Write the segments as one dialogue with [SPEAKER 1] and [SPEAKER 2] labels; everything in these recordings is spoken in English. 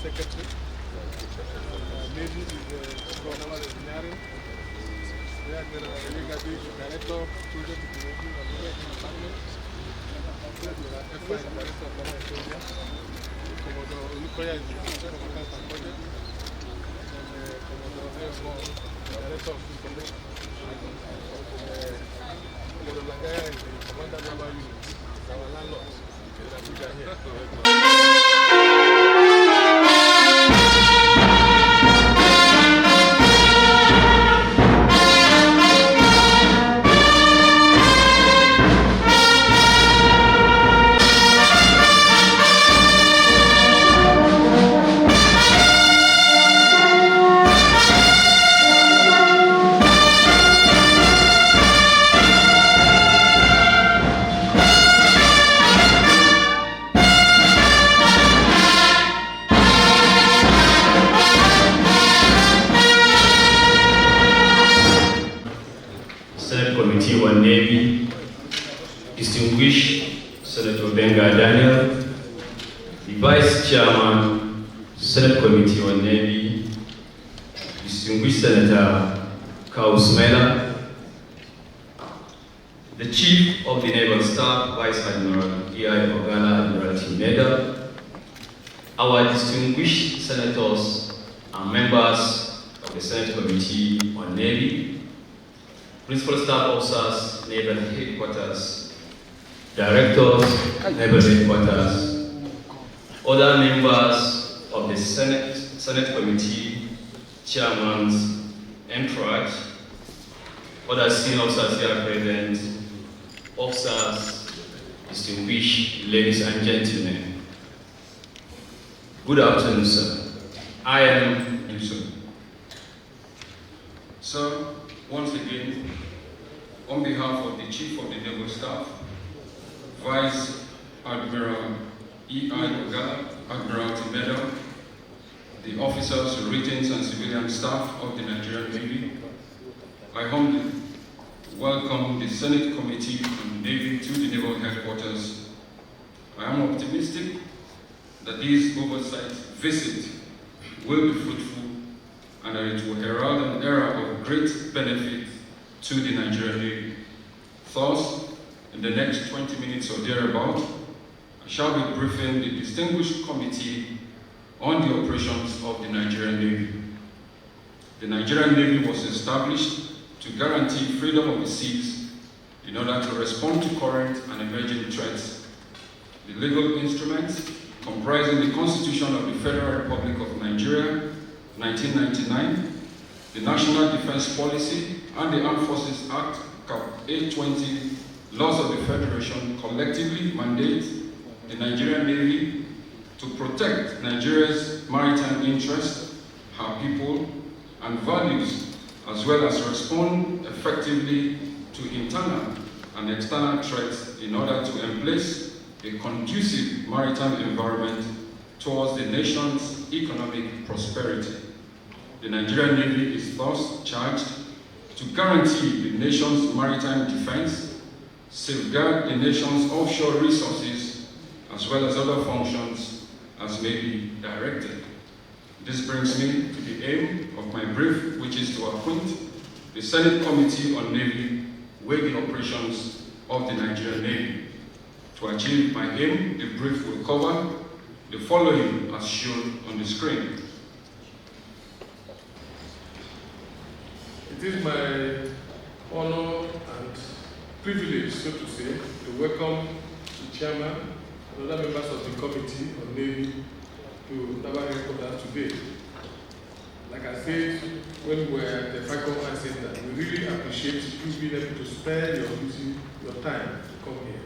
[SPEAKER 1] Secretary. Navy is Naval Engineering. Director of Project Development and Management Department. FI Director of Nigeria. Commodore Olukoya is the Director of Accounts and Budget. And Commodore Director of Information. Commodore Langaya is the Commander of Naval Unit. Our landlords.
[SPEAKER 2] Committee on Navy, distinguished Senator Gbenga, the Vice Chairman, Senate Committee on Navy, distinguished Senator Kausmela, the Chief of the Naval Staff, Vice Admiral E.I. Ogala, Admiralty Medal, our distinguished senators and members of the Senate Committee on Navy, Principal Staff Officers, Naval Headquarters, Directors, Naval Headquarters, other members of the Senate Committee, Chairmen, entourage, other senior officers here present, officers, distinguished ladies and gentlemen. Good afternoon, sir. I am Yusuf.
[SPEAKER 3] Sir, once again, on behalf of the Chief of the Naval Staff, Vice Admiral E.I. Ogala, Admiralty Medal, the officers, ratings, and civilian staff of the Nigerian Navy, I humbly welcome the Senate Committee on Navy to the Naval Headquarters. I am optimistic that this oversight visit will be fruitful and that it will herald an era of great benefit to the Nigerian Navy. Thus, in the next 20 minutes or thereabout, I shall be briefing the distinguished committee on the operations of the Nigerian Navy. The Nigerian Navy was established to guarantee freedom of the seas in order to respond to current and emerging threats. The legal instruments comprising the Constitution of the Federal Republic of Nigeria, 1999, the National Defense Policy, and the Armed Forces Act, Cap 820, laws of the Federation collectively mandate the Nigerian Navy to protect Nigeria's maritime interests, her people, and values, as well as respond effectively to internal and external threats in order to embrace a conducive maritime environment towards the nation's economic prosperity. The Nigerian Navy is thus charged to guarantee the nation's maritime defense, safeguard the nation's offshore resources, as well as other functions as may be directed. This brings me to the aim of my brief, which is to acquaint the Senate Committee on Navy with the operations of the Nigerian Navy. To achieve my aim, the brief will cover the following as shown on the screen.
[SPEAKER 1] It is my honor and privilege, so to say, to welcome the chairman and other members of the Committee on Navy to Naval Headquarters today. Like I said, when we were at the FICOM, I said that we really appreciate you being able to spare your time to come here.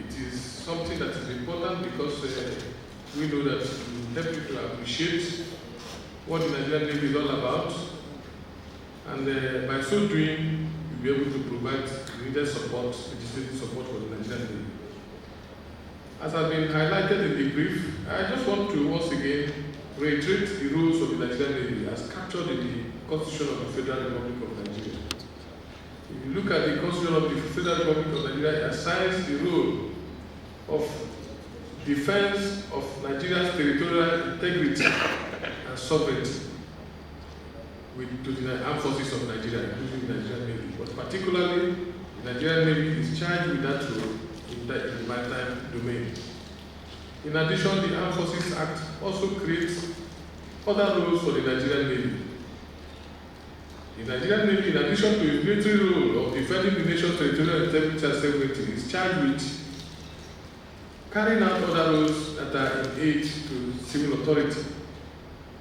[SPEAKER 1] It is something that is important because we know that we help you to appreciate what the Nigerian Navy is all about. And by so doing, you be able to provide needed support, legislative support for the Nigerian Navy. As has been highlighted in the brief, I just want to once again reiterate the rules of the Nigerian Navy as captured in the Constitution of the Federal Republic of Nigeria. If you look at the Constitution of the Federal Republic of Nigeria, it assigns the role of defense of Nigeria's territorial integrity and sovereignty to the armed forces of Nigeria, including the Nigerian Navy. But particularly, the Nigerian Navy is charged with that role in the maritime domain. In addition, the Armed Forces Act also creates other roles for the Nigerian Navy. The Nigerian Navy, in addition to its military role of defending the nation's territorial integrity and sovereignty, is charged with carrying out other roles that are in aid to civil authority.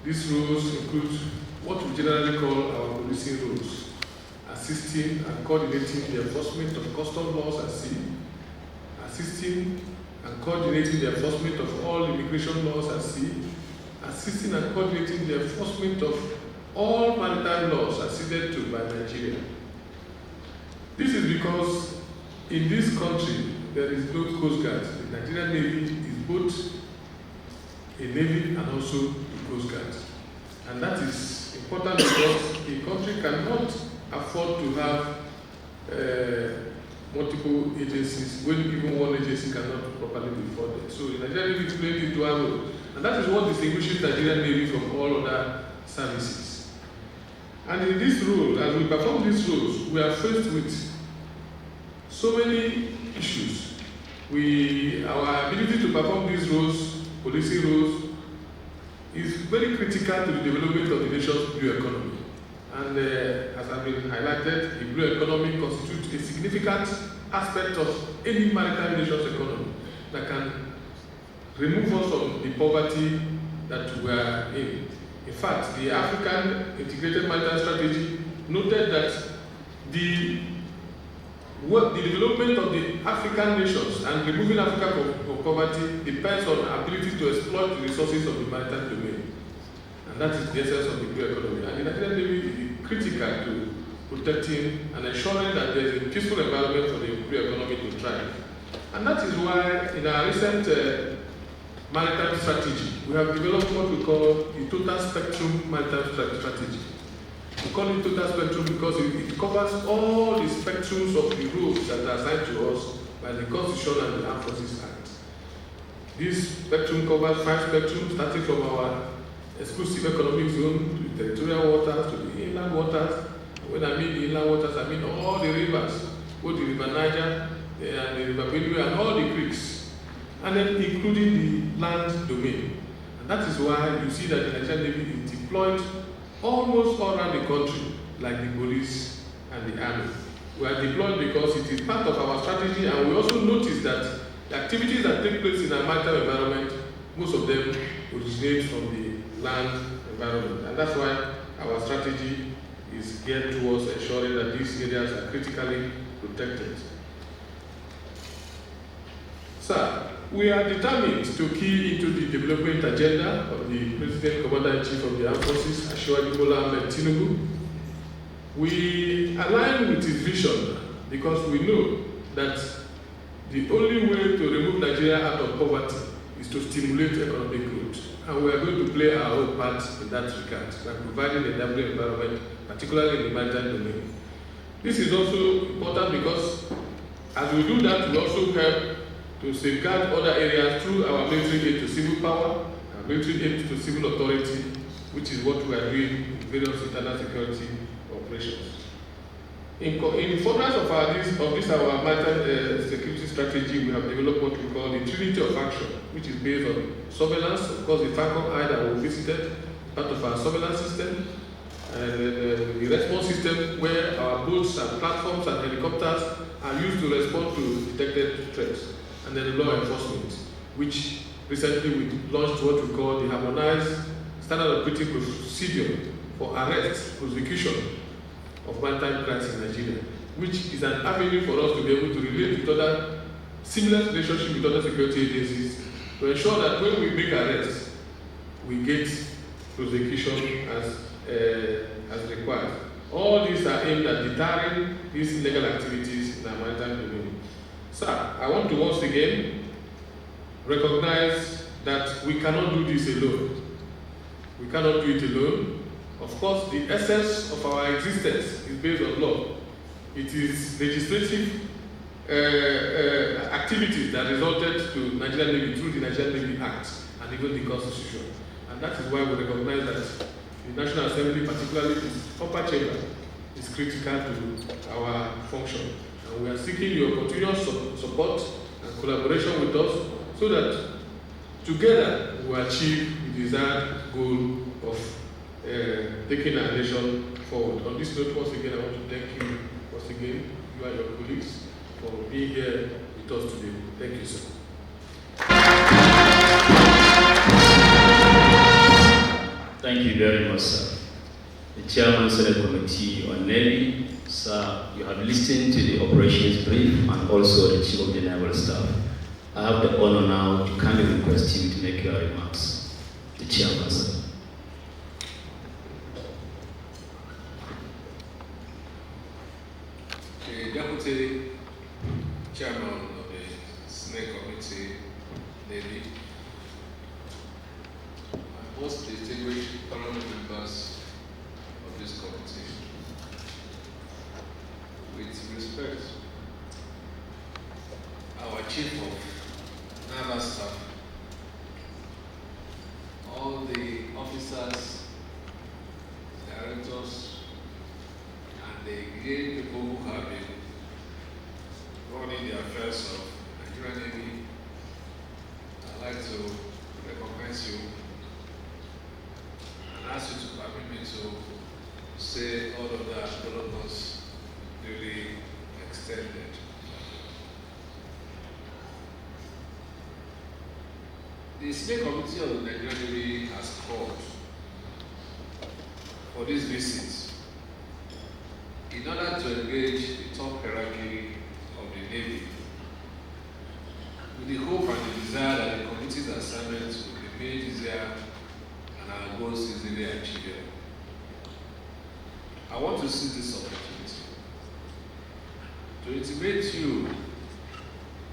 [SPEAKER 1] These roles include what we generally call our policing roles, assisting and coordinating the enforcement of custom laws at sea, assisting and coordinating the enforcement of all immigration laws at sea, assisting and coordinating the enforcement of all maritime laws acceded to by Nigeria. This is because in this country there is no Coast Guard. The Nigerian Navy is both a Navy and also a Coast Guard. And that is important because a country cannot afford to have multiple agencies when even one agency cannot properly be funded. So the Nigerian Navy is playing a dual role. And that is what distinguishes the Nigerian Navy from all other services. And in this role, as we perform these roles, we are faced with so many issues. Our ability to perform these roles, policing roles, is very critical to the development of the nation's blue economy. And as has been highlighted, the blue economy constitutes a significant aspect of any maritime nation's economy that can remove us from the poverty that we are in. In fact, the African Integrated Maritime Strategy noted that the development of the African nations and removing Africa from poverty depends on the ability to exploit the resources of the maritime domain. And that is the essence of the blue economy. And the Nigerian Navy is critical to protecting and ensuring that there is a peaceful environment for the blue economy to thrive. And that is why in our recent maritime strategy, we have developed what we call the Total Spectrum Maritime Strategy. We call it Total Spectrum because it covers all the spectrums of the roles that are assigned to us by the Constitution and the Armed Forces Act. This spectrum covers 5 spectrums, starting from our exclusive economic zone to the territorial waters to the inland waters. When I mean the inland waters, I mean all the rivers, both the River Niger and the River Benue and all the creeks, and then including the land domain. And that is why you see that the Nigerian Navy is deployed almost all around the country, like the police and the army. We are deployed because it is part of our strategy, and we also notice that the activities that take place in our maritime environment, most of them originate from the land environment. And that's why our strategy is geared towards ensuring that these areas are critically protected. Sir, we are determined to key into the development agenda of the President Commander-in-Chief of the Armed Forces, Asiwaju Bola Ahmed Tinubu. We align with his vision because we know that the only way to remove Nigeria out of poverty is to stimulate economic growth. And we are going to play our own part in that regard by providing a enabling environment, particularly in the maritime domain. This is also important because as we do that, we also help to safeguard other areas through our military aid to civil power, our military aid to civil authority, which is what we are doing in various internal security operations. In furtherance of our maritime security strategy, we have developed what we call the Trinity of Action, which is based on surveillance. Of course, the Falcon Eye that we visited, part of our surveillance system, and the response system where our boats and platforms and helicopters are used to respond to detected threats. And then the law enforcement, which recently we launched what we call the Harmonized Standard Operating Procedure for Arrest, Prosecution of Maritime Crimes in Nigeria, which is an avenue for us to be able to relate with other similar relationships with other security agencies to ensure that when we make arrests, we get prosecution as required. All these are aimed at deterring these illegal activities in our maritime domain. Sir, I want to once again recognize that we cannot do this alone. We cannot do it alone. Of course, the essence of our existence is based on law. It is legislative activities that resulted to Nigerian Navy through the Nigerian Navy Act and even the Constitution. And that is why we recognize that the National Assembly, particularly its upper chamber, is critical to our function. And we are seeking your continuous support and collaboration with us so that together we achieve the desired goal of taking our nation forward. On this note, once again, I want to thank you once again, you and your colleagues, for being here with us today. Thank you, sir.
[SPEAKER 2] Thank you very much, sir. The Chairman Senate Committee on Navy, sir, you have listened to the operations brief and also the Chief of the Naval Staff. I have the honor now to kindly request you to make your remarks. The Chairman, sir.
[SPEAKER 4] The Deputy Chairman of the Senate Committee, Navy, and most distinguished honorable members of this committee, with respect, our Chief of Naval Staff, all the officers, directors, and the great people who have been running the affairs of Nigerian Navy, I'd like to recognize you and ask you to permit me to say all of that all of us duly extended. The Senate Committee of the Nigerian Navy has called for this visit in order to engage the top hierarchy of the Navy with the hope and the desire that the committee's assignments will be made easier and our goals easily achievable. I want to seize this opportunity to intimate to you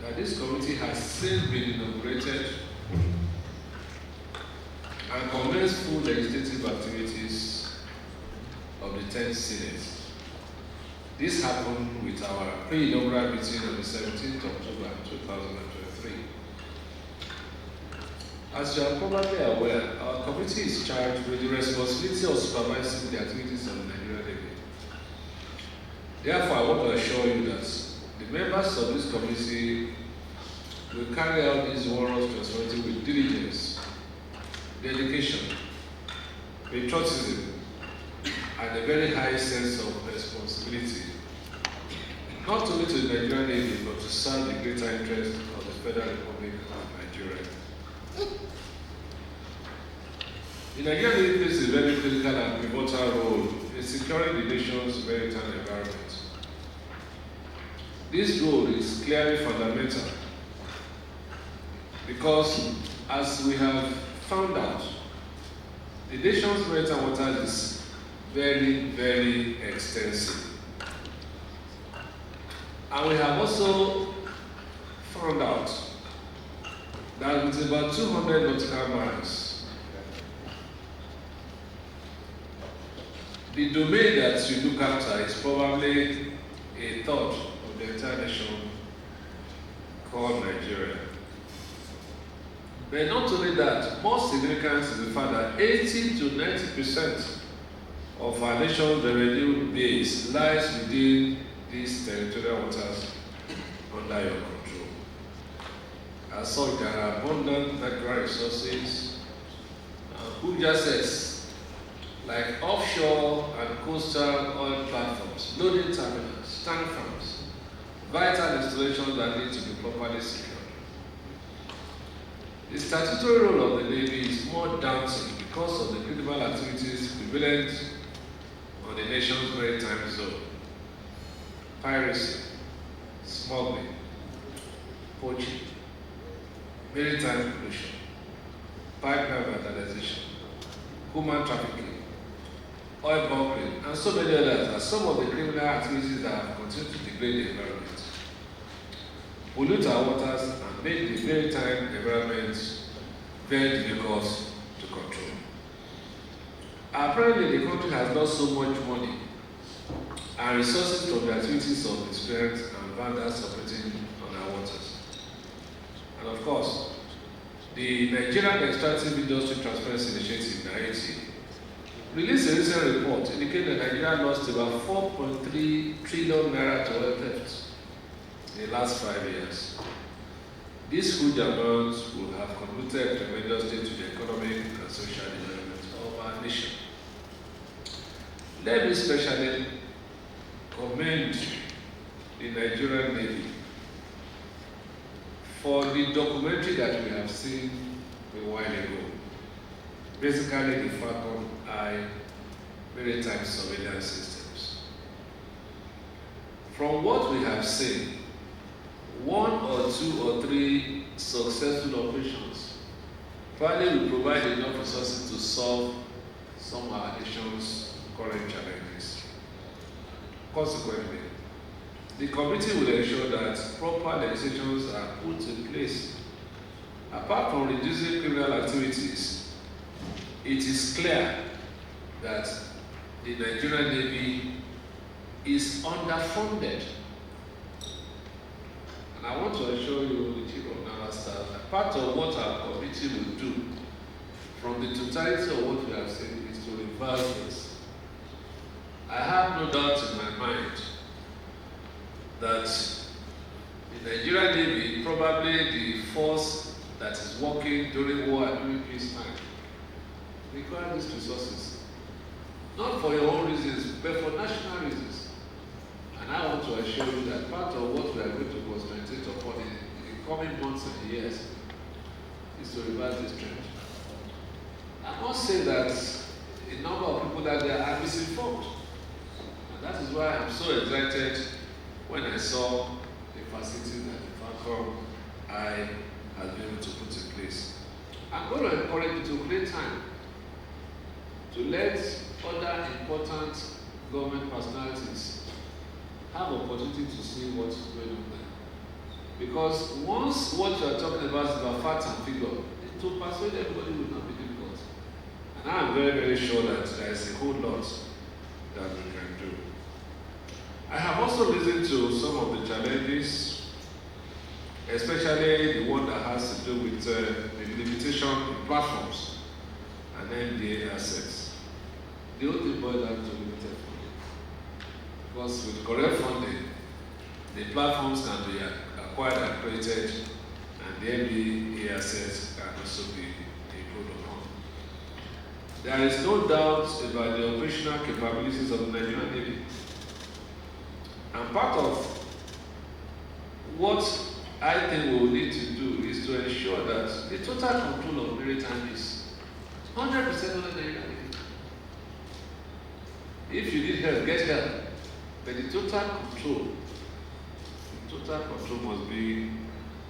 [SPEAKER 4] that this committee has since been inaugurated and commenced full legislative activities of the 10th Senate. This happened with our pre-inaugural meeting on the 17th October 2023. As you are probably aware, our committee is charged with the responsibility of supervising the activities of the Nigerian Navy. Therefore, I want to assure you that the members of this committee will carry out this onerous responsibility with diligence, dedication, patriotism, and a very high sense of responsibility, not only to the Nigerian Navy, but to serve the greater interest of the Federal Republic of Nigeria. The Nigerian Navy plays a very critical and pivotal role in securing the nation's maritime environment. This role is clearly fundamental because, as we have found out, the nation's maritime waters is very, very extensive. And we have also found out that with about 200 nautical miles, the domain that you look after is probably a third of the entire nation called Nigeria. But not only that, more significant is the fact that 80 to 90% of our nation's revenue base lies within these territorial waters under your control. As such, there are abundant natural resources, huge assets like offshore and coastal oil platforms, loading terminals, tank farms, vital installations that need to be properly secured. The statutory role of the Navy is more daunting because of the critical activities prevalent on the nation's maritime zone: piracy, smuggling, poaching, maritime pollution, pipeline vandalization, human trafficking, oil bunkering, and so many others are some of the criminal activities that have continued to degrade the environment, pollute our waters, and make the maritime environment very difficult to control. Apparently, the country has lost so much money and resources from the activities of miscreants and vandals operating on our waters. And of course, the Nigerian Extractive Industry Transparency Initiative, NIET, released a recent report indicating that Nigeria lost about 4.3 trillion naira to oil theft in the last 5 years. These huge amounts will have contributed tremendously to the economic and social development of our nation. Let me especially commend the Nigerian Navy for the documentary that we have seen a while ago. Basically, the Falcon Eye maritime surveillance systems. From what we have seen, 1 or 2 or 3 successful operations probably will provide enough resources to solve some of our nation's current challenges. Consequently, the committee will ensure that proper legislations are put in place. Apart from reducing criminal activities, it is clear that the Nigerian Navy is underfunded. And I want to assure you, the Chief of Naval Staff, that part of what our committee will do from the totality of what we have seen is to reverse this. I have no doubt in my mind that the Nigerian Navy, probably the force that is working during war and during peacetime, require these resources. Not for your own reasons, but for national reasons. And I want to assure you that part of what we are going to concentrate upon in the coming months and years is to reverse this trend. I must say that a number of people that there are misinformed. And that is why I'm so excited when I saw the facility that the Falcon Eye has been able to put in place. I'm going to encourage you to create time to let other important government personalities have opportunity to see what is going on there. Because once what you are talking about is about facts and figure, to persuade everybody will not be difficult. And I am very, very sure that there is a whole lot that we can do. I have also listened to some of the challenges, especially the one that has to do with the limitation in platforms and NDA assets. The only thing boils down to limited funding. Because with correct funding, the platforms can be acquired and created, and the NDA assets can also be improved upon. There is no doubt about the operational capabilities of the Nigerian Navy. And part of what I think we will need to do is to ensure that the total control of maritime is 100% on the Nigerian Navy. If you need help, get help. But the total control must be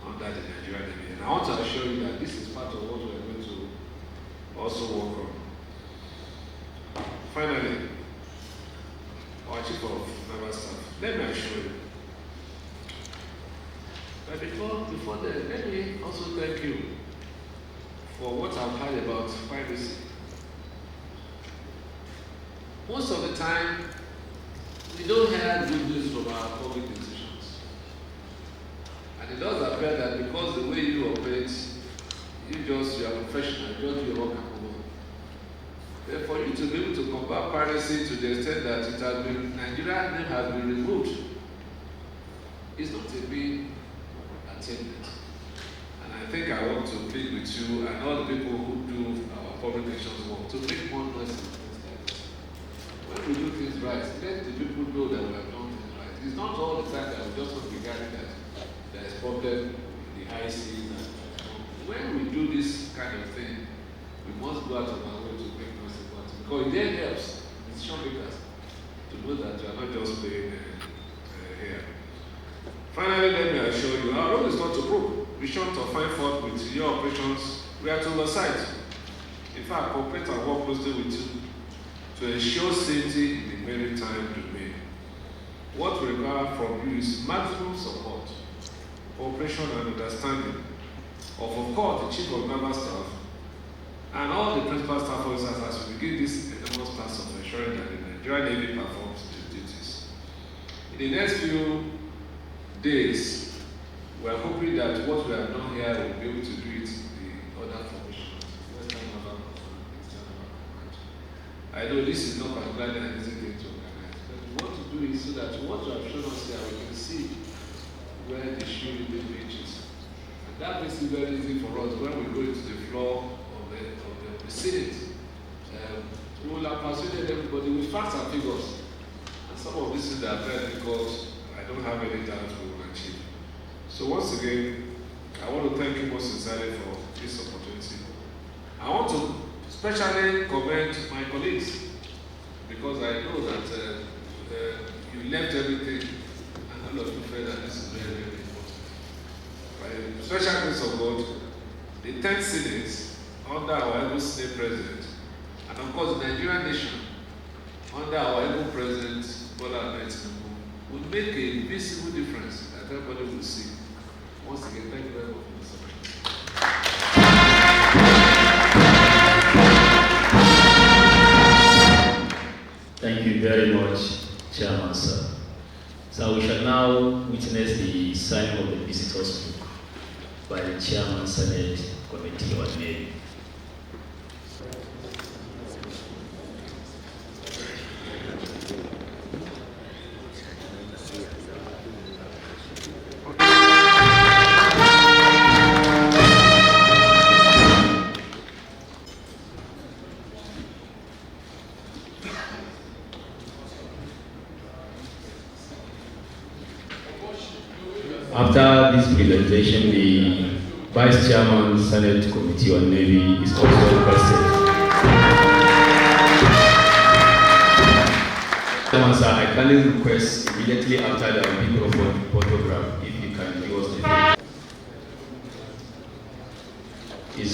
[SPEAKER 4] under the Nigerian Navy. And I want to assure you that this is part of what we are going to also work on. Finally, our Chief of Naval Staff, let me assure you. But before that, let me also thank you for what I've heard about piracy. Most of the time, we don't hear good news from our public institutions. And it does appear that because the way you operate, you are professional, you just do your work and move on. But for you to be able to combat piracy to the extent that it has been, Nigeria's name has been removed, is not a big achievement. And I think I want to plead with you and all the people who do our public relations work to make more noise. When we do things right, let the people know that we have done things right. It's not all the time that we just want to be regarding that there is problem in the high seas. When we do this kind of thing, we must go out of our way to make noise about it. Because it then helps decision makers to know that you are not just playing here. Finally, let me assure you, our role is not to probe. We shouldn't find fault with your operations. We are to oversight. In fact, cooperate and work closely with you to ensure safety in the maritime domain. What we require from you is maximum support, cooperation and understanding of course, the Chief of Naval Staff and all the principal staff officers as we begin this enormous task of ensuring that the Nigerian Navy performs its duties. In the next few days, we are hoping that what we have done here will be able to do it in the other formations, Western Naval Command, Eastern Naval Command. I know this is not particularly an easy thing to organize, but we want to do it so that what you have shown us here, we can see where the shoe really reaches. And that makes it very easy for us when we go into the floor of the Senate. We will have persuaded everybody with facts and figures. And some of these things are very difficult. I don't have any doubt we will achieve. So once again, I want to thank you most sincerely for this opportunity. I want to especially commend my colleagues because I know that you left everything and all of you felt that this is very, very important. By the special grace of God, the 10th Senate under our able Senate President, and of course the Nigerian nation under our able President Bola Ahmed Tinubu will make a visible difference that everybody will see. Once again, thank you very much for the support.
[SPEAKER 2] Thank you very much, Chairman, sir. So we shall now witness the signing of the visitors book by the Chairman Senate Committee on Navy. After this presentation, the Vice Chairman, Senate Committee on Navy is also requested. Chairman, sir, I kindly request immediately after the microphone photograph, if you can give us the name. His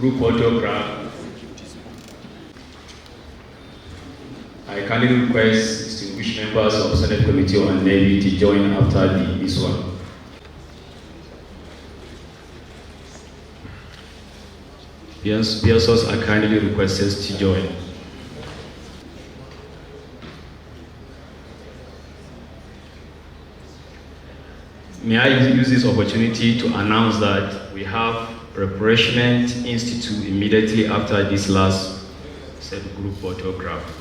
[SPEAKER 2] group photograph. I kindly request distinguished members of Senate Committee on Navy to join after this one. PSOs are kindly requested to join. May I use this opportunity to announce that we have Refreshment Institute immediately after this last set group photograph.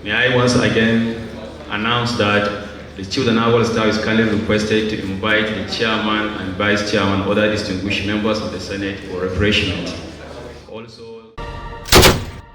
[SPEAKER 2] May I once again announce that the Chief of the Naval Staff is kindly requested to invite the Chairman and Vice Chairman, other distinguished members of the Senate for refreshment.